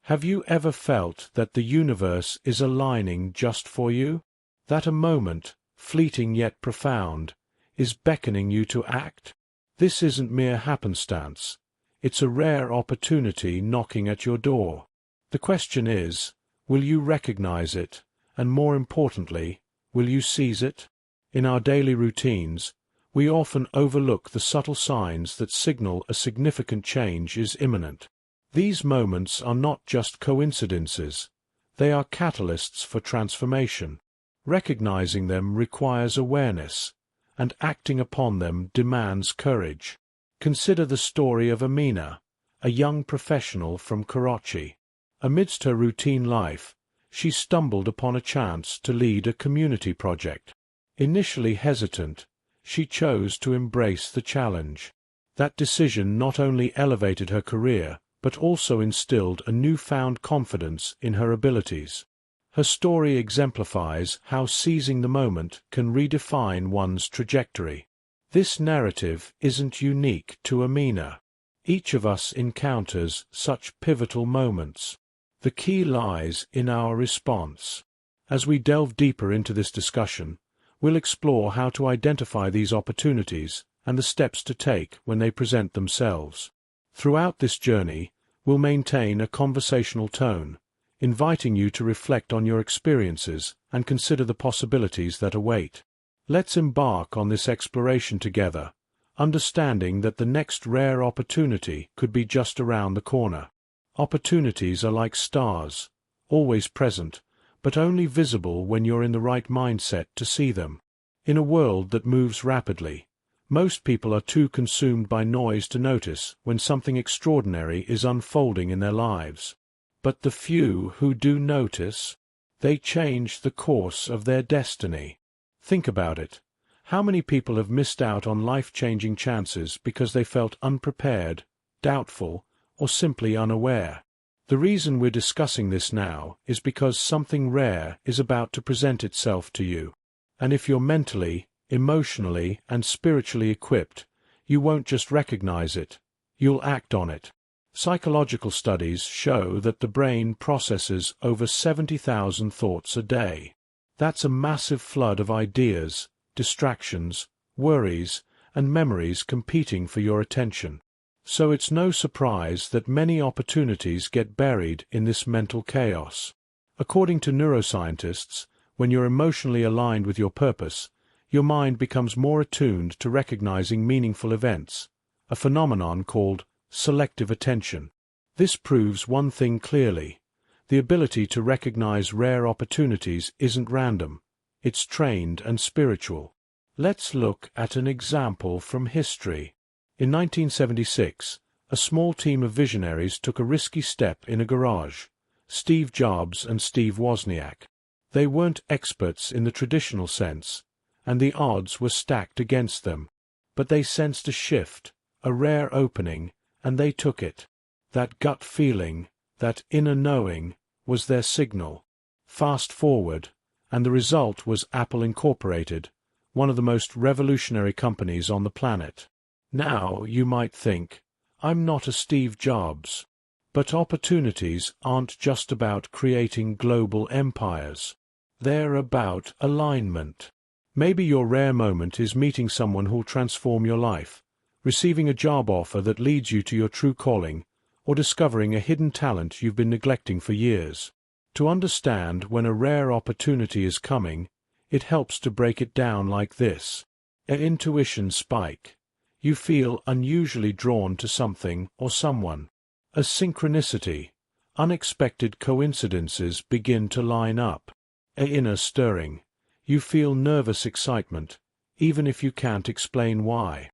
Have you ever felt that the universe is aligning just for you? That a moment, fleeting yet profound, is beckoning you to act? This isn't mere happenstance. It's a rare opportunity knocking at your door. The question is, will you recognize it, and more importantly, will you seize it? In our daily routines, we often overlook the subtle signs that signal a significant change is imminent. These moments are not just coincidences, they are catalysts for transformation. Recognizing them requires awareness, and acting upon them demands courage. Consider the story of Amina, a young professional from Karachi. Amidst her routine life, she stumbled upon a chance to lead a community project. Initially hesitant, she chose to embrace the challenge. That decision not only elevated her career, but also instilled a newfound confidence in her abilities. Her story exemplifies how seizing the moment can redefine one's trajectory. This narrative isn't unique to Amina. Each of us encounters such pivotal moments. The key lies in our response. As we delve deeper into this discussion, we'll explore how to identify these opportunities and the steps to take when they present themselves. Throughout this journey, we'll maintain a conversational tone, inviting you to reflect on your experiences and consider the possibilities that await. Let's embark on this exploration together, understanding that the next rare opportunity could be just around the corner. Opportunities are like stars, always present, but only visible when you're in the right mindset to see them. In a world that moves rapidly, most people are too consumed by noise to notice when something extraordinary is unfolding in their lives. But the few who do notice, they change the course of their destiny. Think about it. How many people have missed out on life-changing chances because they felt unprepared, doubtful, or simply unaware? The reason we're discussing this now is because something rare is about to present itself to you. And if you're mentally, emotionally, and spiritually equipped, you won't just recognize it, you'll act on it. Psychological studies show that the brain processes over 70,000 thoughts a day. That's a massive flood of ideas, distractions, worries, and memories competing for your attention. So it's no surprise that many opportunities get buried in this mental chaos. According to neuroscientists, when you're emotionally aligned with your purpose, your mind becomes more attuned to recognizing meaningful events, a phenomenon called selective attention. This proves one thing clearly: the ability to recognize rare opportunities isn't random, it's trained and spiritual. Let's look at an example from history. In 1976, a small team of visionaries took a risky step in a garage: Steve Jobs and Steve Wozniak. They weren't experts in the traditional sense, and the odds were stacked against them. But they sensed a shift, a rare opening, and they took it. That gut feeling, that inner knowing, was their signal. Fast forward, and the result was Apple Incorporated, one of the most revolutionary companies on the planet. Now you might think, I'm not a Steve Jobs. But opportunities aren't just about creating global empires. They're about alignment. Maybe your rare moment is meeting someone who'll transform your life, receiving a job offer that leads you to your true calling, or discovering a hidden talent you've been neglecting for years. To understand when a rare opportunity is coming, it helps to break it down like this. An intuition spike. You feel unusually drawn to something or someone. A synchronicity. Unexpected coincidences begin to line up. An inner stirring. You feel nervous excitement, even if you can't explain why.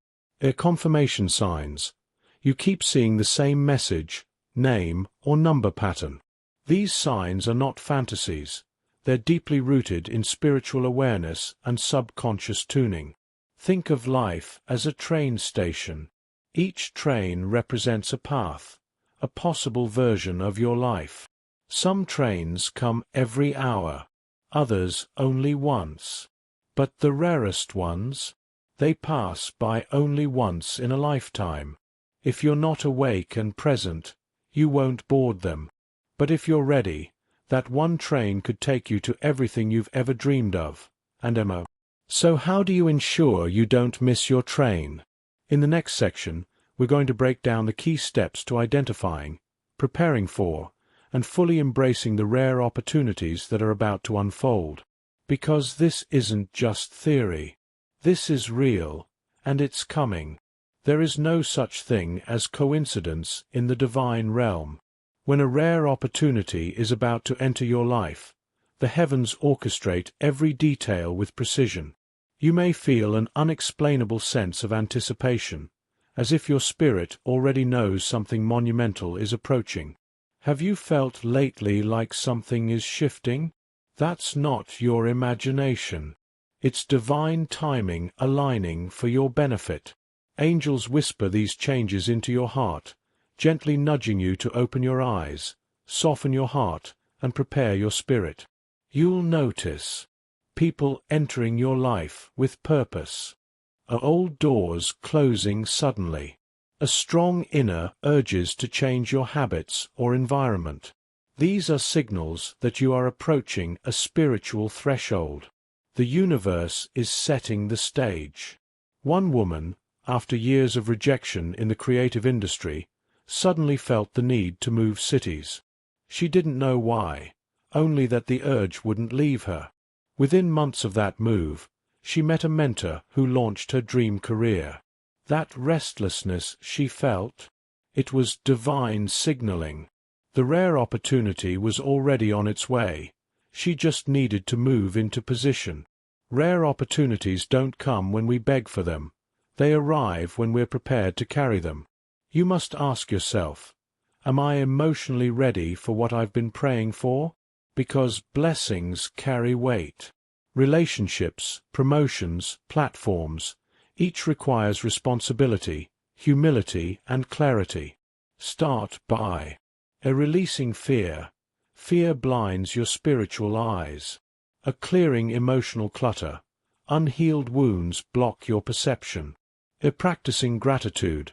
Confirmation signs. You keep seeing the same message, name, or number pattern. These signs are not fantasies. They're deeply rooted in spiritual awareness and subconscious tuning. Think of life as a train station. Each train represents a path, a possible version of your life. Some trains come every hour, others only once. But the rarest ones, they pass by only once in a lifetime. If you're not awake and present, you won't board them. But if you're ready, that one train could take you to everything you've ever dreamed of. And mo. So how do you ensure you don't miss your train? In the next section, we're going to break down the key steps to identifying, preparing for, and fully embracing the rare opportunities that are about to unfold. Because this isn't just theory. This is real, and it's coming. There is no such thing as coincidence in the divine realm. When a rare opportunity is about to enter your life, the heavens orchestrate every detail with precision. You may feel an unexplainable sense of anticipation, as if your spirit already knows something monumental is approaching. Have you felt lately like something is shifting? That's not your imagination. It's divine timing aligning for your benefit. Angels whisper these changes into your heart, gently nudging you to open your eyes, soften your heart, and prepare your spirit. You'll notice people entering your life with purpose. Old doors closing suddenly. A strong inner urges to change your habits or environment. These are signals that you are approaching a spiritual threshold. The universe is setting the stage. One woman, after years of rejection in the creative industry, suddenly felt the need to move cities. She didn't know why, only that the urge wouldn't leave her. Within months of that move, she met a mentor who launched her dream career. That restlessness she felt, it was divine signaling. The rare opportunity was already on its way. She just needed to move into position. Rare opportunities don't come when we beg for them. They arrive when we're prepared to carry them. You must ask yourself, am I emotionally ready for what I've been praying for? Because blessings carry weight. Relationships, promotions, platforms, each requires responsibility, humility, and clarity. Start by releasing fear. Fear blinds your spiritual eyes. Clearing emotional clutter. Unhealed wounds block your perception. Practicing gratitude.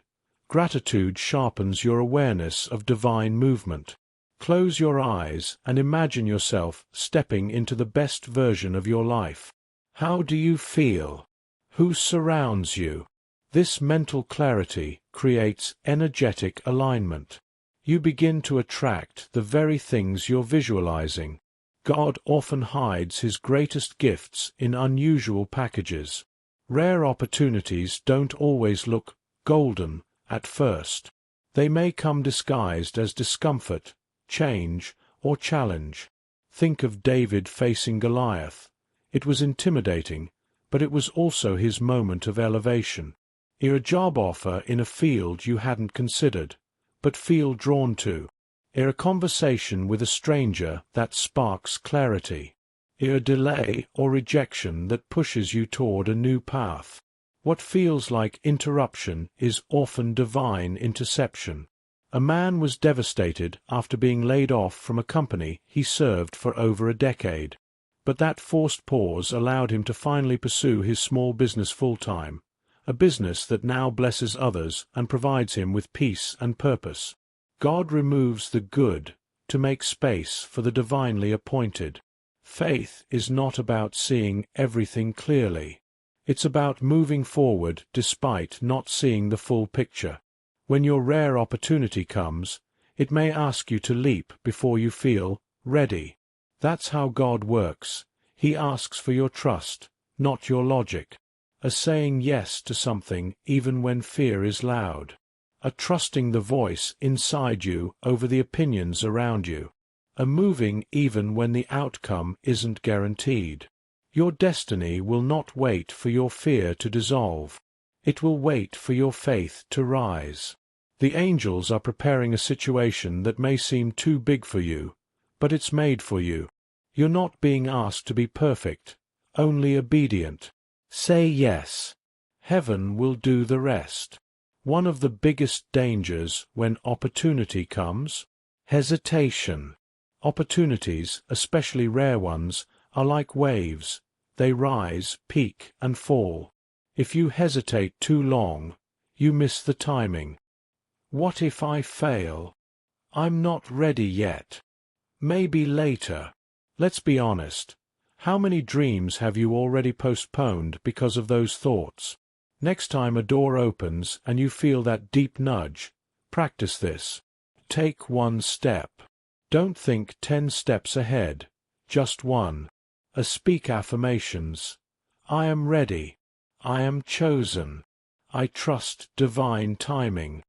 Gratitude sharpens your awareness of divine movement. Close your eyes and imagine yourself stepping into the best version of your life. How do you feel? Who surrounds you? This mental clarity creates energetic alignment. You begin to attract the very things you're visualizing. God often hides His greatest gifts in unusual packages. Rare opportunities don't always look golden at first. They may come disguised as discomfort, change, or challenge. Think of David facing Goliath. It was intimidating, but it was also his moment of elevation. A job offer in a field you hadn't considered, but feel drawn to. A conversation with a stranger that sparks clarity. A delay or rejection that pushes you toward a new path. What feels like interruption is often divine interception. A man was devastated after being laid off from a company he served for over a decade. But that forced pause allowed him to finally pursue his small business full-time, a business that now blesses others and provides him with peace and purpose. God removes the good to make space for the divinely appointed. Faith is not about seeing everything clearly. It's about moving forward despite not seeing the full picture. When your rare opportunity comes, it may ask you to leap before you feel ready. That's how God works. He asks for your trust, not your logic. A saying yes to something even when fear is loud. A trusting the voice inside you over the opinions around you. A moving even when the outcome isn't guaranteed. Your destiny will not wait for your fear to dissolve. It will wait for your faith to rise. The angels are preparing a situation that may seem too big for you, but it's made for you. You're not being asked to be perfect, only obedient. Say yes. Heaven will do the rest. One of the biggest dangers when opportunity comes? Hesitation. Opportunities, especially rare ones, are like waves. They rise, peak, and fall. If you hesitate too long, you miss the timing. What if I fail? I'm not ready yet. Maybe later. Let's be honest. How many dreams have you already postponed because of those thoughts? Next time a door opens and you feel that deep nudge, practice this. Take one step. Don't think 10 steps ahead, just one. Speak affirmations. I am ready. I am chosen. I trust divine timing.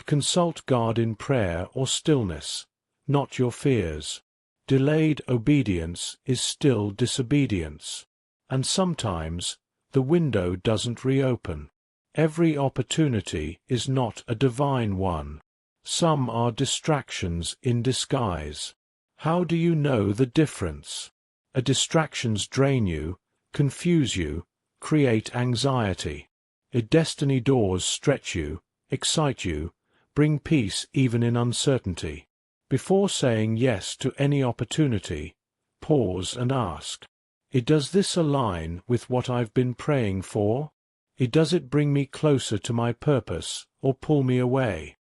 Consult God in prayer or stillness, not your fears. Delayed obedience is still disobedience. And sometimes, the window doesn't reopen. Every opportunity is not a divine one. Some are distractions in disguise. How do you know the difference? Distractions drain you, confuse you, create anxiety. Destiny doors stretch you, excite you, bring peace even in uncertainty. Before saying yes to any opportunity, pause and ask, does this align with what I've been praying for? Does it bring me closer to my purpose or pull me away?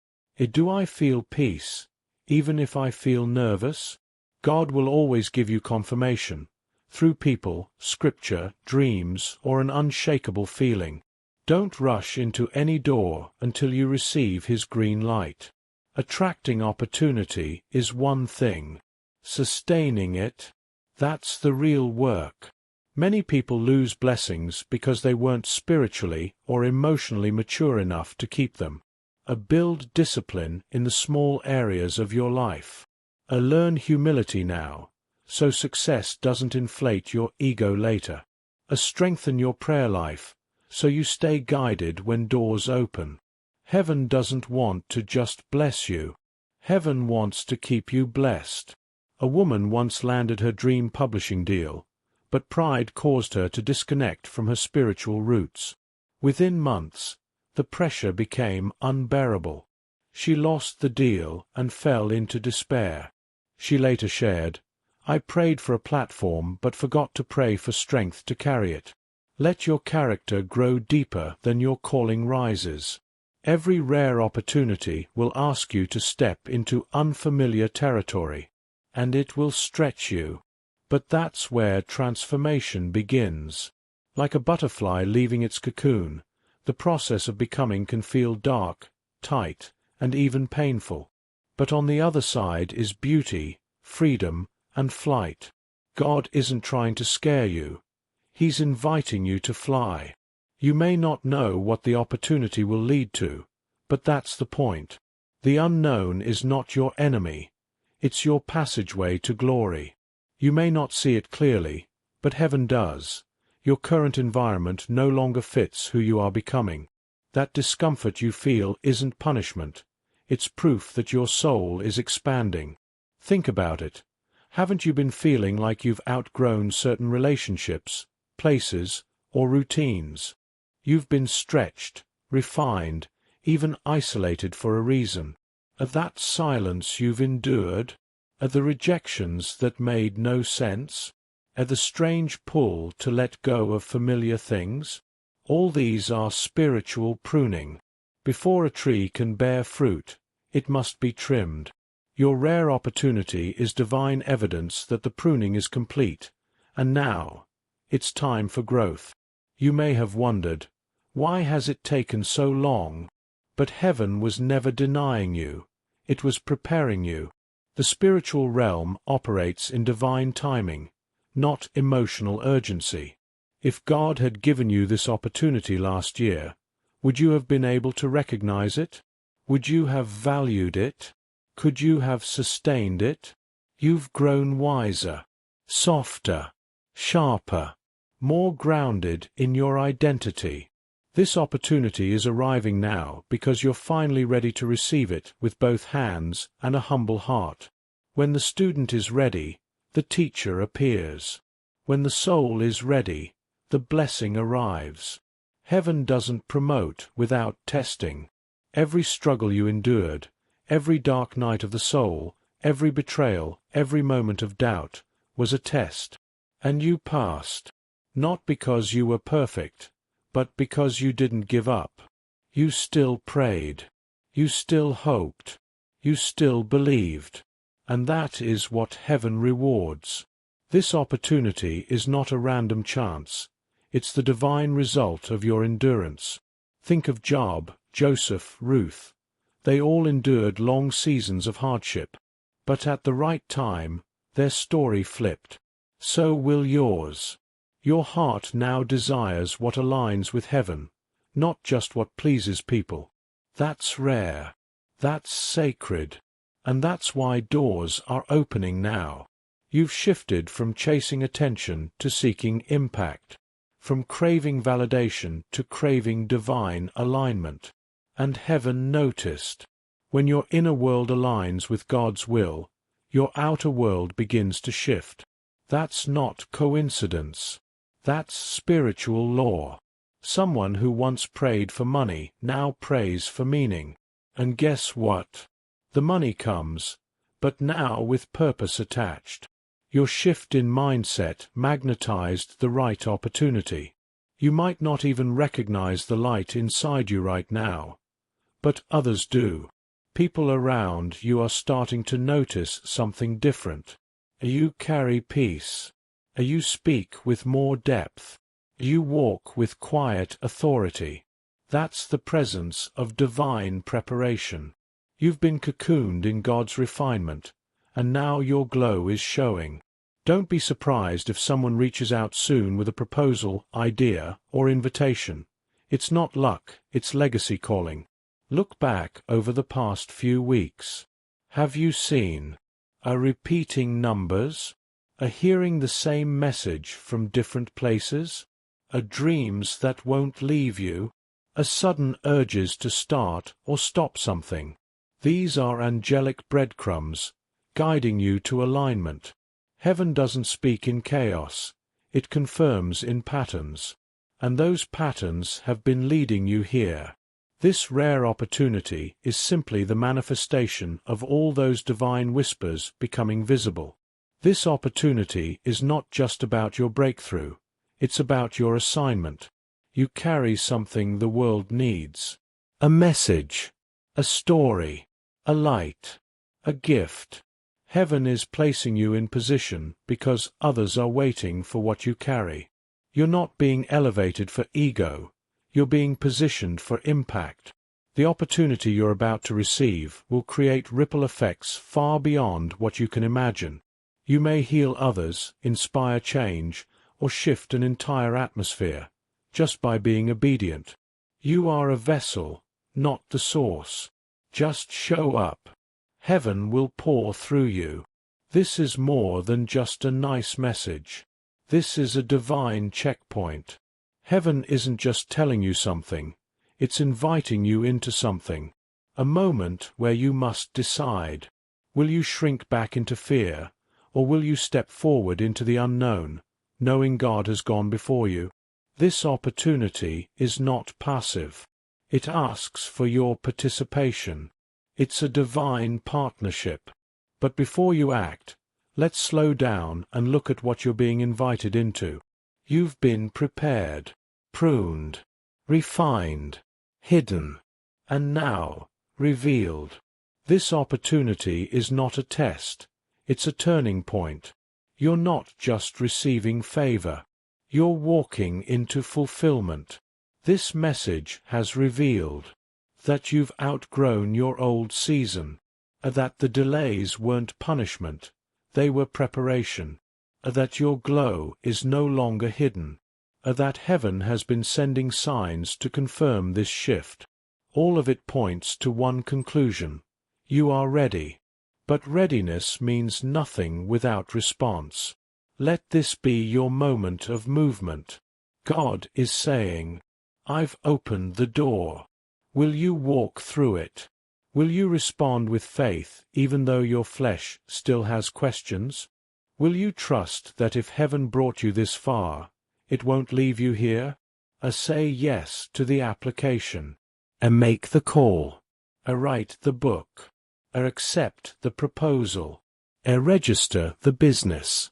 Do I feel peace, even if I feel nervous? God will always give you confirmation, through people, scripture, dreams, or an unshakable feeling. Don't rush into any door until you receive His green light. Attracting opportunity is one thing. Sustaining it, that's the real work. Many people lose blessings because they weren't spiritually or emotionally mature enough to keep them. Build discipline in the small areas of your life. Learn humility now, so success doesn't inflate your ego later. Strengthen your prayer life, so you stay guided when doors open. Heaven doesn't want to just bless you. Heaven wants to keep you blessed. A woman once landed her dream publishing deal, but pride caused her to disconnect from her spiritual roots. Within months, the pressure became unbearable. She lost the deal and fell into despair. She later shared, "I prayed for a platform but forgot to pray for strength to carry it." Let your character grow deeper than your calling rises. Every rare opportunity will ask you to step into unfamiliar territory, and it will stretch you. But that's where transformation begins. Like a butterfly leaving its cocoon, the process of becoming can feel dark, tight, and even painful. But on the other side is beauty, freedom, and flight. God isn't trying to scare you. He's inviting you to fly. You may not know what the opportunity will lead to, but that's the point. The unknown is not your enemy. It's your passageway to glory. You may not see it clearly, but heaven does. Your current environment no longer fits who you are becoming. That discomfort you feel isn't punishment. It's proof that your soul is expanding. Think about it. Haven't you been feeling like you've outgrown certain relationships, places, or routines? You've been stretched, refined, even isolated for a reason. That silence you've endured, the rejections that made no sense, the strange pull to let go of familiar things, all these are spiritual pruning. Before a tree can bear fruit, it must be trimmed. Your rare opportunity is divine evidence that the pruning is complete, and now, it's time for growth. You may have wondered, why has it taken so long? But heaven was never denying you. It was preparing you. The spiritual realm operates in divine timing, not emotional urgency. If God had given you this opportunity last year, would you have been able to recognize it? Would you have valued it? Could you have sustained it? You've grown wiser, softer, sharper, more grounded in your identity. This opportunity is arriving now because you're finally ready to receive it with both hands and a humble heart. When the student is ready, the teacher appears. When the soul is ready, the blessing arrives. Heaven doesn't promote without testing. Every struggle you endured, every dark night of the soul, every betrayal, every moment of doubt, was a test. And you passed. Not because you were perfect, but because you didn't give up. You still prayed. You still hoped. You still believed. and that is what heaven rewards. This opportunity is not a random chance. It's the divine result of your endurance. Think of Job, Joseph, Ruth. They all endured long seasons of hardship. But at the right time, their story flipped. So will yours. Your heart now desires what aligns with heaven, not just what pleases people. That's rare. That's sacred. And that's why doors are opening now. You've shifted from chasing attention to seeking impact, from craving validation to craving divine alignment. And heaven noticed. When your inner world aligns with God's will, your outer world begins to shift. That's not coincidence. That's spiritual law. Someone who once prayed for money now prays for meaning. And guess what? The money comes, but now with purpose attached. Your shift in mindset magnetized the right opportunity. You might not even recognize the light inside you right now, but others do. People around you are starting to notice something different. You carry peace. You speak with more depth. You walk with quiet authority. That's the presence of divine preparation. You've been cocooned in God's refinement, and now your glow is showing. Don't be surprised if someone reaches out soon with a proposal, idea, or invitation. It's not luck, it's legacy calling. Look back over the past few weeks. Have you seen a repeating numbers, a hearing the same message from different places, a dreams that won't leave you, a sudden urges to start or stop something? These are angelic breadcrumbs, guiding you to alignment. Heaven doesn't speak in chaos, it confirms in patterns. And those patterns have been leading you here. This rare opportunity is simply the manifestation of all those divine whispers becoming visible. This opportunity is not just about your breakthrough, it's about your assignment. You carry something the world needs. A message, a story, a light, a gift. Heaven is placing you in position because others are waiting for what you carry. You're not being elevated for ego, you're being positioned for impact. The opportunity you're about to receive will create ripple effects far beyond what you can imagine. You may heal others, inspire change, or shift an entire atmosphere, just by being obedient. You are a vessel, not the source. Just show up. Heaven will pour through you. This is more than just a nice message. This is a divine checkpoint. Heaven isn't just telling you something, it's inviting you into something. A moment where you must decide. Will you shrink back into fear, or will you step forward into the unknown, knowing God has gone before you? This opportunity is not passive. It asks for your participation. It's a divine partnership. But before you act, let's slow down and look at what you're being invited into. You've been prepared, pruned, refined, hidden, and now revealed. This opportunity is not a test, it's a turning point. You're not just receiving favor, you're walking into fulfillment. This message has revealed that you've outgrown your old season, that the delays weren't punishment, they were preparation, that your glow is no longer hidden, that heaven has been sending signs to confirm this shift. All of it points to one conclusion: you are ready. But readiness means nothing without response. Let this be your moment of movement. God is saying, I've opened the door. Will you walk through it? Will you respond with faith even though your flesh still has questions? Will you trust that if heaven brought you this far, it won't leave you here? Say yes to the application. Make the call. Write the book. Accept the proposal. Register the business.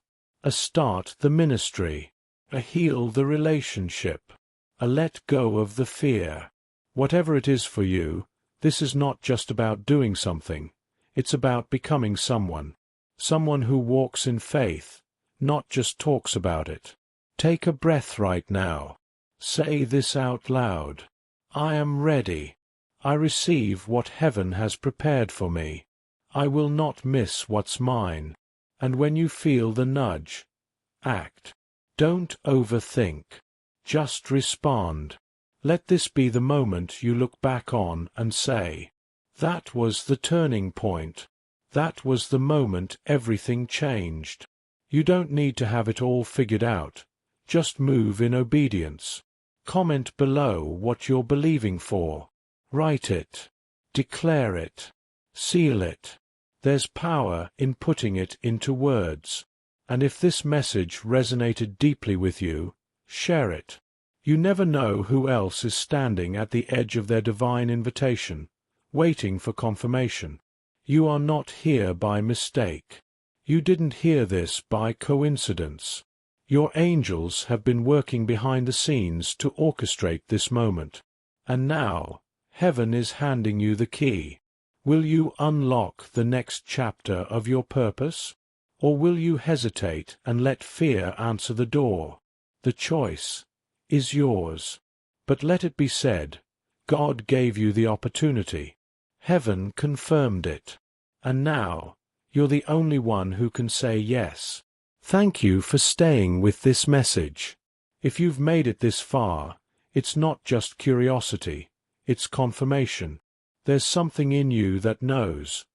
Start the ministry. Heal the relationship. Let go of the fear. Whatever it is for you, this is not just about doing something, it's about becoming someone. someone who walks in faith, not just talks about it. Take a breath right now. Say this out loud. I am ready. I receive what heaven has prepared for me. I will not miss what's mine. And when you feel the nudge, act. Don't overthink. Just respond. Let this be the moment you look back on and say, that was the turning point. That was the moment everything changed. You don't need to have it all figured out. Just move in obedience. Comment below what you're believing for. Write it. Declare it. Seal it. There's power in putting it into words. And if this message resonated deeply with you, share it. You never know who else is standing at the edge of their divine invitation, waiting for confirmation. You are not here by mistake. You didn't hear this by coincidence. Your angels have been working behind the scenes to orchestrate this moment. And now, heaven is handing you the key. Will you unlock the next chapter of your purpose? Or will you hesitate and let fear answer the door? The choice is yours. But let it be said, God gave you the opportunity. Heaven confirmed it. And now, you're the only one who can say yes. Thank you for staying with this message. If you've made it this far, it's not just curiosity, it's confirmation. There's something in you that knows.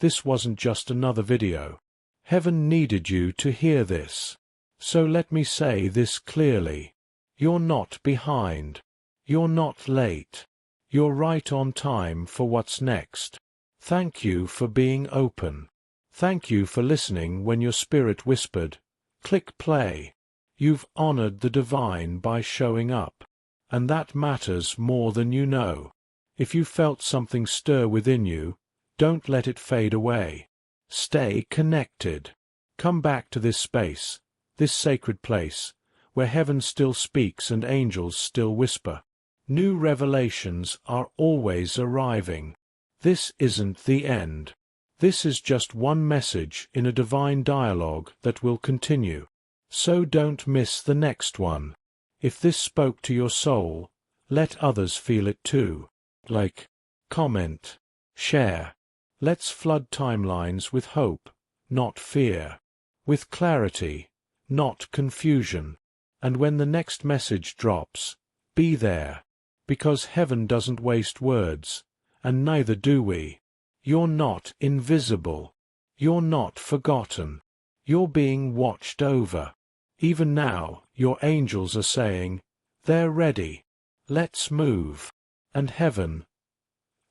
This wasn't just another video. Heaven needed you to hear this. So let me say this clearly. You're not behind. You're not late. You're right on time for what's next. Thank you for being open. Thank you for listening when your spirit whispered, click play. You've honored the divine by showing up. And that matters more than you know. If you felt something stir within you, don't let it fade away. Stay connected. Come back to this space, this sacred place, where heaven still speaks and angels still whisper. New revelations are always arriving. This isn't the end. This is just one message in a divine dialogue that will continue. So don't miss the next one. If this spoke to your soul, let others feel it too. Like, comment, share. Let's flood timelines with hope, not fear. With clarity, not confusion. And when the next message drops, be there. Because heaven doesn't waste words, and neither do we. You're not invisible. You're not forgotten. You're being watched over. Even now, your angels are saying, they're ready. Let's move. And heaven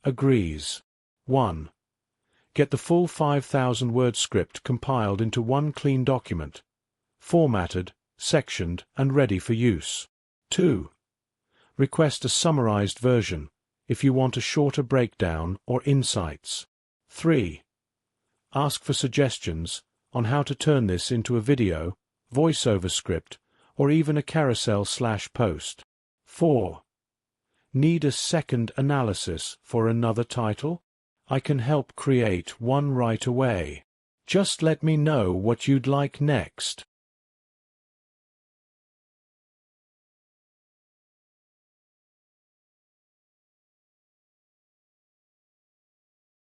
agrees. 1. Get the full 5,000-word script compiled into one clean document, formatted, sectioned, and ready for use. 2. Request a summarized version if you want a shorter breakdown or insights. 3. Ask for suggestions on how to turn this into a video, voiceover script, or even a carousel/post. 4. Need a second analysis for another title? I can help create one right away. Just let me know what you'd like next.